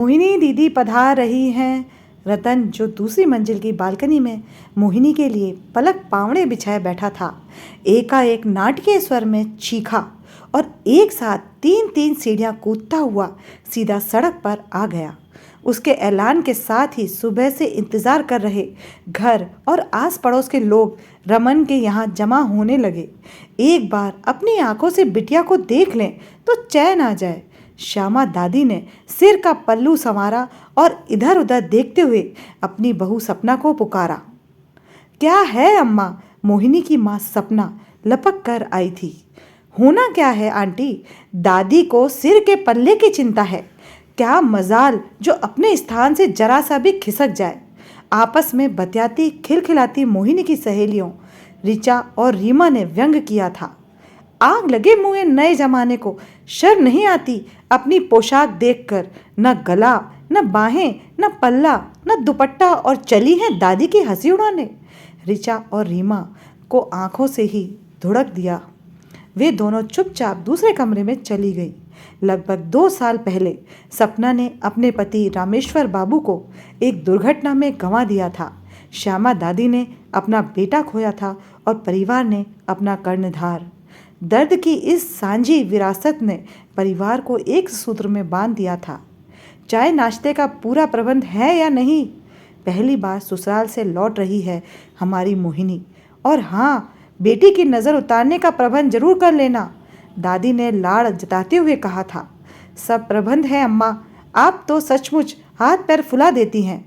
मोहिनी दीदी पधार रही हैं। रतन जो दूसरी मंजिल की बालकनी में मोहिनी के लिए पलक पावड़े बिछाए बैठा था, एकाएक नाटकीय स्वर में चीखा और एक साथ तीन तीन सीढ़ियां कूदता हुआ सीधा सड़क पर आ गया। उसके ऐलान के साथ ही सुबह से इंतजार कर रहे घर और आस पड़ोस के लोग रमन के यहाँ जमा होने लगे। एक बार अपनी आंखों से बिटिया को देख लें तो चैन आ जाए। श्यामा दादी ने सिर का पल्लू संवारा और इधर उधर देखते हुए अपनी बहू सपना को पुकारा। क्या है अम्मा? मोहिनी की माँ सपना लपक कर आई थी। होना क्या है आंटी? दादी को सिर के पल्ले की चिंता है। क्या मजाल जो अपने स्थान से जरा सा भी खिसक जाए। आपस में बतियाती खिलखिलाती मोहिनी की सहेलियों रिचा और रीमा ने व्यंग किया था। आग लगे मुँह नए जमाने को, शर्म नहीं आती अपनी पोशाक देखकर? न गला, न बाहें, न पल्ला, न दुपट्टा और चली है दादी की हंसी उड़ाने। रिचा और रीमा को आंखों से ही धुड़क दिया। वे दोनों चुपचाप दूसरे कमरे में चली गई। लगभग 2 साल पहले सपना ने अपने पति रामेश्वर बाबू को एक दुर्घटना में गंवा दिया था। श्यामा दादी ने अपना बेटा खोया था और परिवार ने अपना कर्णधार। दर्द की इस सांझी विरासत ने परिवार को एक सूत्र में बांध दिया था। चाय नाश्ते का पूरा प्रबंध है या नहीं? पहली बार ससुराल से लौट रही है हमारी मोहिनी। और हाँ, बेटी की नज़र उतारने का प्रबंध जरूर कर लेना, दादी ने लाड़ जताते हुए कहा था। सब प्रबंध है अम्मा, आप तो सचमुच हाथ पैर फुला देती हैं।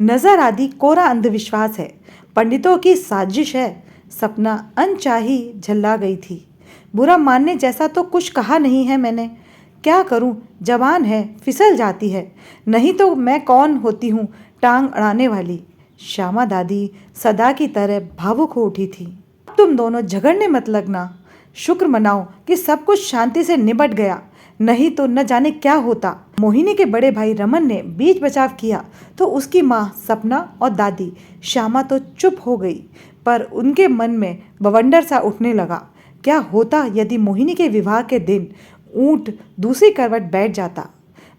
नज़र आदि कोरा अंधविश्वास है, पंडितों की साजिश है। सपना अनचाही झल्ला गई थी। बुरा मानने जैसा तो कुछ कहा नहीं है मैंने। क्या करूं, जवान है फिसल जाती है, नहीं तो मैं कौन होती हूँ टांग अड़ाने वाली। श्यामा दादी सदा की तरह भावुक हो उठी थी। तुम दोनों झगड़ने मत लगना, शुक्र मनाओ कि सब कुछ शांति से निबट गया, नहीं तो न जाने क्या होता। मोहिनी के बड़े भाई रमन ने बीच बचाव किया तो उसकी माँ सपना और दादी श्यामा तो चुप हो गई, पर उनके मन में बवंडर सा उठने लगा। क्या होता यदि मोहिनी के विवाह के दिन ऊंट दूसरी करवट बैठ जाता?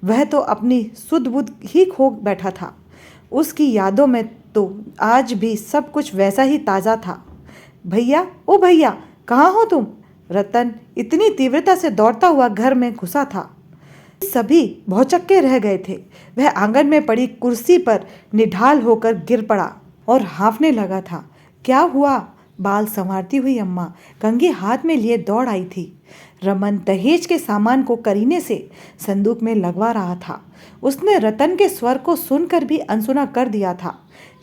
वह तो अपनी सुध बुध ही खो बैठा था। उसकी यादों में तो आज भी सब कुछ वैसा ही ताज़ा था। भैया, ओ भैया, कहाँ हो तुम? रतन इतनी तीव्रता से दौड़ता हुआ घर में घुसा था। सभी भौचक्के रह गए थे। वह आंगन में पड़ी कुर्सी पर निढाल होकर गिर पड़ा और हाँफने लगा था। क्या हुआ? बाल संवारती हुई अम्मा कंघी हाथ में लिए दौड़ आई थी। रमन दहेज के सामान को करीने से संदूक में लगवा रहा था। उसने रतन के स्वर को सुनकर भी अनसुना कर दिया था।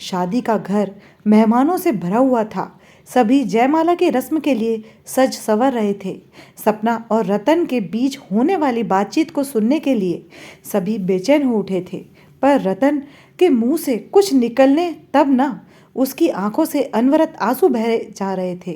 शादी का घर मेहमानों से भरा हुआ था। सभी जयमाला की रस्म के लिए सज संवर रहे थे। सपना और रतन के बीच होने वाली बातचीत को सुनने के लिए सभी बेचैन हो उठे थे, पर रतन के मुंह से कुछ निकलने तब ना, उसकी आंखों से अनवरत आंसू बह जा रहे थे।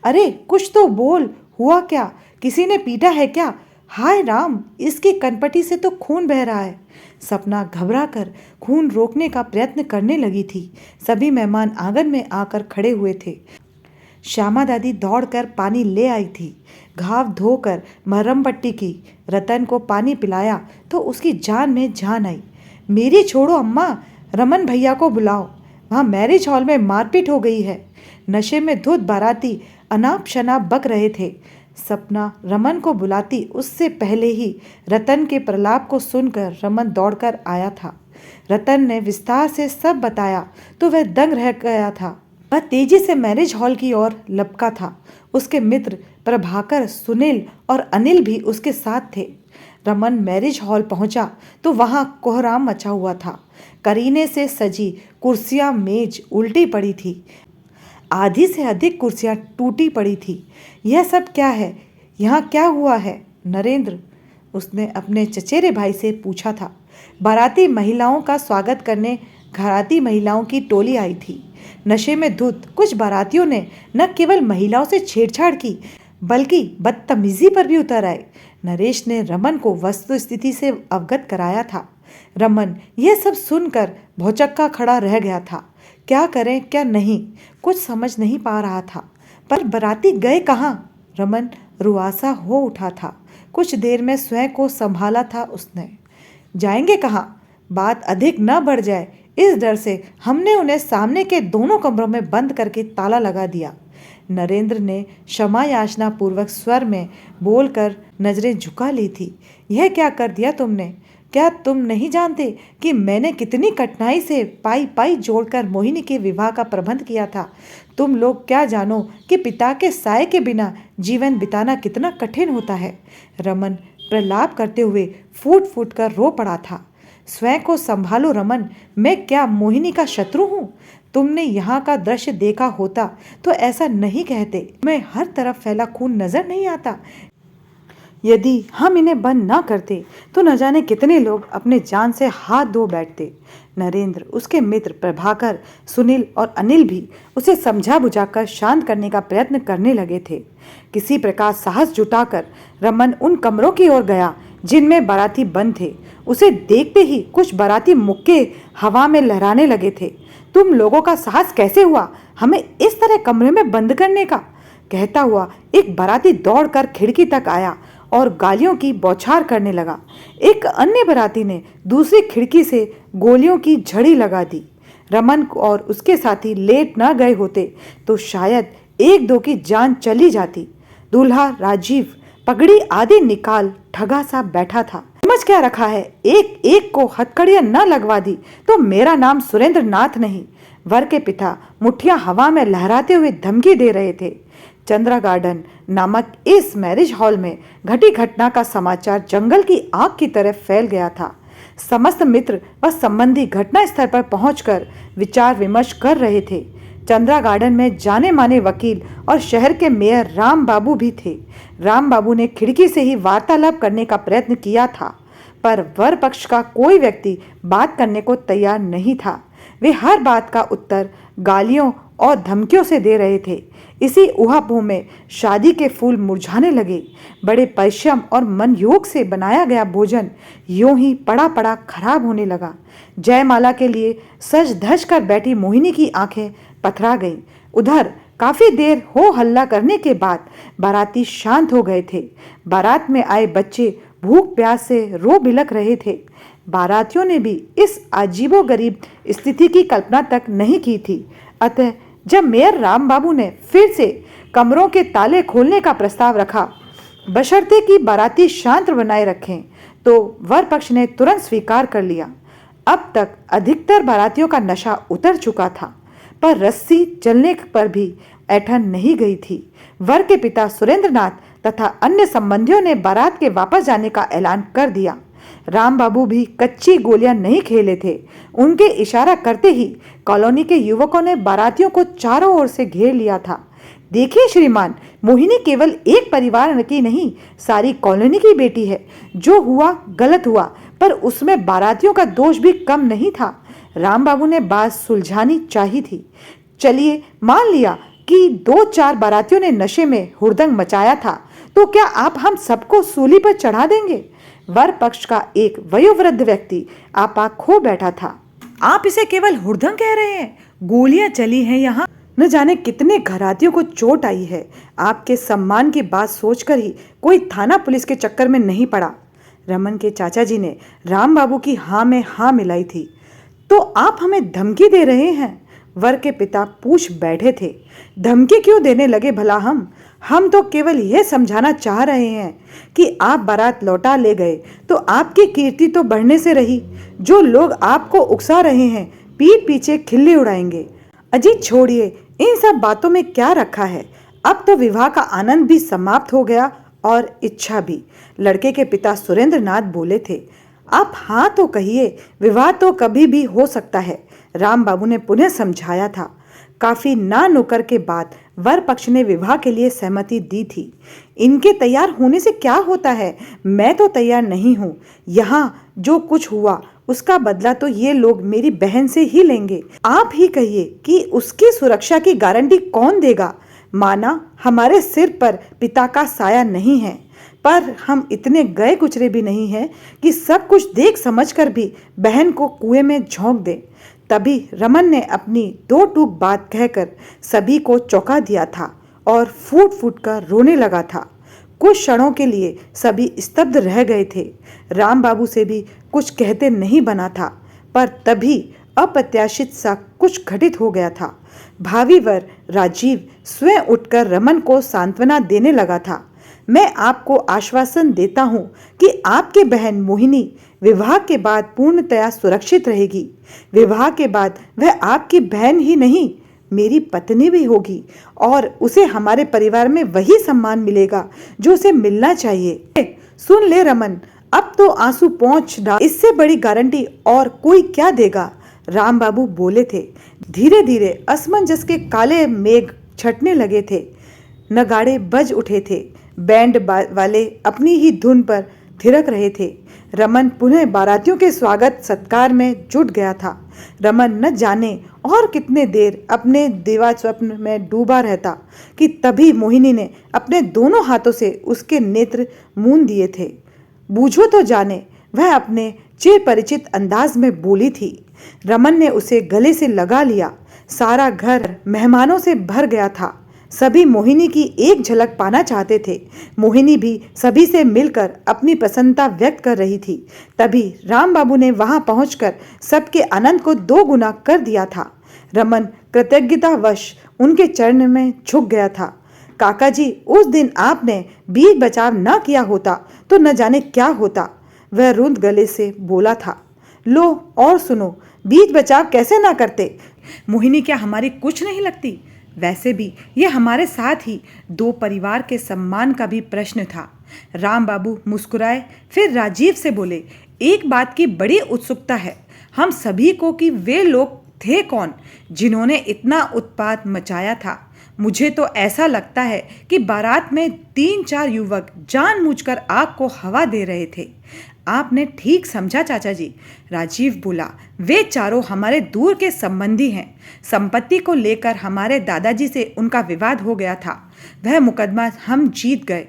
अरे कुछ तो बोल, हुआ क्या? किसी ने पीटा है क्या? हाय राम, इसकी कनपटी से तो खून बह रहा है। सपना घबरा कर खून रोकने का प्रयत्न करने लगी थी। सभी मेहमान आंगन में आकर खड़े हुए थे। श्यामा दादी दौड़कर पानी ले आई थी। घाव धोकर मरहम पट्टी की, रतन को पानी पिलाया तो उसकी जान में जान आई। मेरी छोड़ो अम्मा, रमन भैया को बुलाओ, वहाँ मैरिज हॉल में मारपीट हो गई है। नशे में धुत बाराती अनाप शनाप बक रहे थे। सपना रमन को बुलाती उससे पहले ही रतन के प्रलाप को सुनकर रमन दौड़कर आया था। रतन ने विस्तार से सब बताया तो वह दंग रह गया था। वह तेजी से मैरिज हॉल की ओर लपका था। उसके मित्र प्रभाकर, सुनील और अनिल भी उसके साथ थे। रमन मैरिज हॉल पहुंचा तो वहां कोहराम मचा हुआ था। करीने से सजी कुर्सियां मेज उल्टी पड़ी थी। आधी से अधिक कुर्सियां टूटी पड़ी थी। यह सब क्या है? यहाँ क्या हुआ है नरेंद्र? उसने अपने चचेरे भाई से पूछा था। बाराती महिलाओं का स्वागत करने घराती महिलाओं की टोली आई थी। नशे में धुत कुछ बारातियों ने न केवल महिलाओं से छेड़छाड़ की, बल्कि बदतमीजी पर भी उतर आए। नरेश ने रमन को वस्तु स्थिति से अवगत कराया था। रमन यह सब सुनकर भौचक्का खड़ा रह गया था। क्या करें क्या नहीं, कुछ समझ नहीं पा रहा था। पर बाराती गए कहाँ? रमन रुआसा हो उठा था। कुछ देर में स्वयं को संभाला था उसने। जाएंगे कहाँ? बात अधिक न बढ़ जाए इस डर से हमने उन्हें सामने के दोनों कमरों में बंद करके ताला लगा दिया। नरेंद्र ने क्षमा याचना पूर्वक स्वर में बोलकर नजरें झुका ली थी। यह क्या कर दिया तुमने? क्या तुम नहीं जानते कि मैंने कितनी कठिनाई से पाई पाई जोड़कर मोहिनी के विवाह का प्रबंध किया था? तुम लोग क्या जानो कि पिता के साय के बिना जीवन बिताना कितना कठिन होता है। रमन प्रलाप करते हुए फूट फूट कर रो पड़ा था। स्वयं को संभालो रमन, मैं क्या मोहिनी का शत्रु हूँ? तुमने यहाँ का दृश्य देखा होता तो ऐसा नहीं कहते। मैं हर तरफ फैला खून नजर नहीं आता। यदि हम इन्हें बंद ना करते तो न जाने कितने लोग अपने जान से हाथ धो बैठते। नरेंद्र, उसके मित्र प्रभाकर, सुनील और अनिल भी उसे समझा बुझाकर शांत करने का प्रयत्न करने लगे थे। किसी प्रकार साहस जुटाकर रमन उन कमरों की ओर गया जिनमें बाराती बंद थे। उसे देखते ही कुछ बाराती मुक्के हवा में लहराने लगे थे। तुम लोगों का साहस कैसे हुआ हमें इस तरह कमरे में बंद करने का? कहता हुआ एक बाराती दौड़कर खिड़की तक आया और गालियों की बौछार करने लगा। एक अन्य बाराती ने दूसरी खिड़की से गोलियों की झड़ी लगा दी। रमन और उसके साथी लेट न गए होते तो शायद एक दो की जान चली जाती। दूल्हा राजीव पगड़ी आदि निकाल ठगा सा बैठा था। समझ क्या रखा है? एक एक को हथकड़ियां न लगवा दी तो मेरा नाम सुरेंद्र नाथ नहीं। वर के पिता मुठ्ठियां हवा में लहराते हुए धमकी दे रहे थे। चंद्रा गार्डन नामक इस मैरिज हॉल में घटी घटना का समाचार जंगल की आग की तरह फैल गया था। समस्त मित्र व संबंधी घटना स्थल पर पहुंचकर विचार विमर्श कर रहे थे। चंद्रा गार्डन में जाने माने वकील और शहर के मेयर राम बाबू भी थे। राम बाबू ने खिड़की से ही वार्तालाप करने का प्रयत्न किया था, पर वर पक्ष का कोई व्यक्ति बात करने को तैयार नहीं था। वे हर बात का उत्तर गालियों और धमकियों से दे रहे थे। इसी ऊहापोह में शादी के फूल मुरझाने लगे। बड़े परिश्रम और मन योग से बनाया गया भोजन यूं ही पड़ा पड़ा खराब होने लगा। जयमाला के लिए सज धज कर बैठी मोहिनी की आंखें पथरा गईं। उधर काफी देर हो हल्ला करने के बाद बाराती शांत हो गए थे। बारात में आए बच्चे भूख प्यास से रो बिलख रहे थे। बारातियों ने भी इस अजीबोगरीब स्थिति की कल्पना तक नहीं की थी। अतः जब मेयर राम बाबू ने फिर से कमरों के ताले खोलने का प्रस्ताव रखा, बशर्ते कि बाराती शांत बनाए रखें, तो वर पक्ष ने तुरंत स्वीकार कर लिया। अब तक अधिकतर बारातियों का नशा उतर चुका था, पर रस्सी जलने पर भी ऐठन नहीं गई थी। वर के पिता सुरेंद्र नाथ तथा अन्य संबंधियों ने बारात के वापस जाने का ऐलान कर दिया। राम बाबू भी कच्ची गोलियां नहीं खेले थे। उनके इशारा करते ही कॉलोनी के युवकों ने बारातियों को चारों ओर से घेर लिया था। देखिए श्रीमान, मोहिनी केवल एक परिवार की नहीं, सारी कॉलोनी की बेटी है। जो हुआ गलत हुआ, पर उसमें बारातियों का दोष भी कम नहीं था। राम बाबू ने बात सुलझानी चाहिए थी। चलिए मान लिया कि 2-4 बारातियों ने नशे में हुड़दंग मचाया था, तो क्या आप हम सबको सूली पर चढ़ा देंगे? वर पक्ष का एक वयोवृद्ध व्यक्ति आपा खो बैठा था। आप इसे केवल हुड़दंग कह रहे हैं? गोलियां चली हैं यहाँ, न जाने कितने घरातियों को चोट आई है। आपके सम्मान की बात सोचकर ही कोई थाना पुलिस के चक्कर में नहीं पड़ा। रमन के चाचा जी ने राम बाबू की हाँ में हाँ मिलाई थी। तो आप हमें धमकी दे रहे हैं? वर के पिता पूछ बैठे थे। धमकी क्यों देने लगे भला? हम तो केवल यह समझाना चाह रहे हैं कि आप बारात लौटा ले गए तो आपकी कीर्ति तो बढ़ने से रही। जो लोग आपको उकसा रहे हैं पीठ पीछे खिल्ली उड़ाएंगे। अजी छोड़िए, इन सब बातों में क्या रखा है। अब तो विवाह का आनंद भी समाप्त हो गया और इच्छा भी। लड़के के पिता सुरेंद्र नाथ बोले थे। आप हाँ तो कहिए, विवाह तो कभी भी हो सकता है। राम बाबू ने पुनः समझाया था। काफी ना नुकर के बाद वर पक्ष ने विवाह के लिए सहमति दी थी। इनके तैयार होने से क्या होता है? मैं तो तैयार नहीं हूँ। यहाँ जो कुछ हुआ उसका बदला तो ये लोग मेरी बहन से ही लेंगे। आप ही कहिए कि उसकी सुरक्षा की गारंटी कौन देगा? माना हमारे सिर पर पिता का साया नहीं है, पर हम इतने गए गुजरे भी नहीं हैं कि सब कुछ देख समझकर भी बहन को कुएं में झोंक दें। तभी रमन ने अपनी 2 टूक बात कहकर सभी को चौंका दिया था और फूट फूट कर रोने लगा था। कुछ क्षणों के लिए सभी स्तब्ध रह गए थे। राम बाबू से भी कुछ कहते नहीं बना था, पर तभी अप्रत्याशित सा कुछ घटित हो गया था। भावी वर राजीव स्वयं उठकर रमन को सांत्वना देने लगा था। मैं आपको आश्वासन देता हूं कि आपकी बहन मोहिनी विवाह के बाद पूर्णतया सुरक्षित रहेगी। विवाह के बाद वह आपकी बहन ही नहीं, मेरी पत्नी भी होगी और उसे हमारे परिवार में वही सम्मान मिलेगा जो उसे मिलना चाहिए। सुन ले रमन, अब तो आंसू पहुंच डाल, इससे बड़ी गारंटी और कोई क्या देगा। राम बाबू बोले थे। धीरे धीरे असमंजस के काले मेघ छटने लगे थे। नगाड़े बज उठे थे। बैंड वाले अपनी ही धुन पर थिरक रहे थे। रमन पुनः बारातियों के स्वागत सत्कार में जुट गया था। रमन न जाने और कितने देर अपने दिवा स्वप्न में डूबा रहता कि तभी मोहिनी ने अपने दोनों हाथों से उसके नेत्र मूंद दिए थे। बूझो तो जाने, वह अपने चिर परिचित अंदाज में बोली थी। रमन ने उसे गले से लगा लिया। सारा घर मेहमानों से भर गया था। सभी मोहिनी की एक झलक पाना चाहते थे। मोहिनी भी सभी से मिलकर अपनी प्रसन्नता व्यक्त कर रही थी। तभी राम बाबू ने वहां पहुंचकर सबके आनंद को दो गुना कर दिया था। रमन कृतज्ञतावश उनके चरण में झुक गया था। काका जी, उस दिन आपने बीच बचाव न किया होता तो न जाने क्या होता, वह रुंध गले से बोला था। लो और सुनो, बीच बचाव कैसे ना करते। मोहिनी क्या हमारी कुछ नहीं लगती? वैसे भी ये हमारे साथ ही दो परिवार के सम्मान का भी प्रश्न था। राम बाबू मुस्कुराए, फिर राजीव से बोले, एक बात की बड़ी उत्सुकता है हम सभी को कि वे लोग थे कौन जिन्होंने इतना उत्पात मचाया था। मुझे तो ऐसा लगता है कि बारात में 3-4 युवक जानबूझकर आग को हवा दे रहे थे। आपने ठीक समझा चाचा जी, राजीव बोला। वे चारों हमारे दूर के संबंधी हैं। संपत्ति को लेकर हमारे दादाजी से उनका विवाद हो गया था। वह मुकदमा हम जीत गए।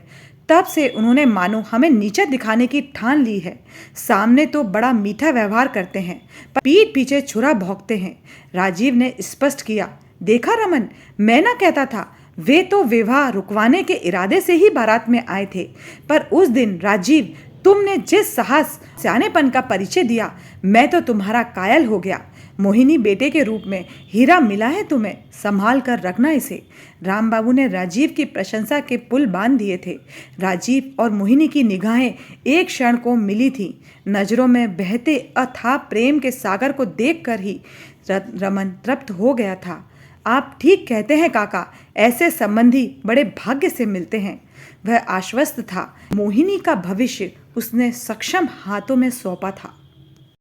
तब से उन्होंने मानो हमें नीचा दिखाने की ठान ली है। सामने तो बड़ा मीठा व्यवहार करते हैं, पर पीठ पीछे छुरा भौंकते हैं। राजीव ने स्पष्ट किया। देखा रमन, मैं ना कहता था, वे तो विवाह रुकवाने के इरादे से ही बारात में आए थे। पर उस दिन राजीव, तुमने जिस साहस सियानेपन का परिचय दिया, मैं तो तुम्हारा कायल हो गया। मोहिनी बेटे के रूप में हीरा मिला है तुम्हें, संभाल कर रखना इसे। राम बाबू ने राजीव की प्रशंसा के पुल बांध दिए थे। राजीव और मोहिनी की निगाहें एक क्षण को मिली थीं। नजरों में बहते अथाह प्रेम के सागर को देखकर ही रमन तृप्त हो गया था। आप ठीक कहते हैं काका, ऐसे संबंधी बड़े भाग्य से मिलते हैं। वह आश्वस्त था। मोहिनी का भविष्य उसने सक्षम हाथों में सौंपा था।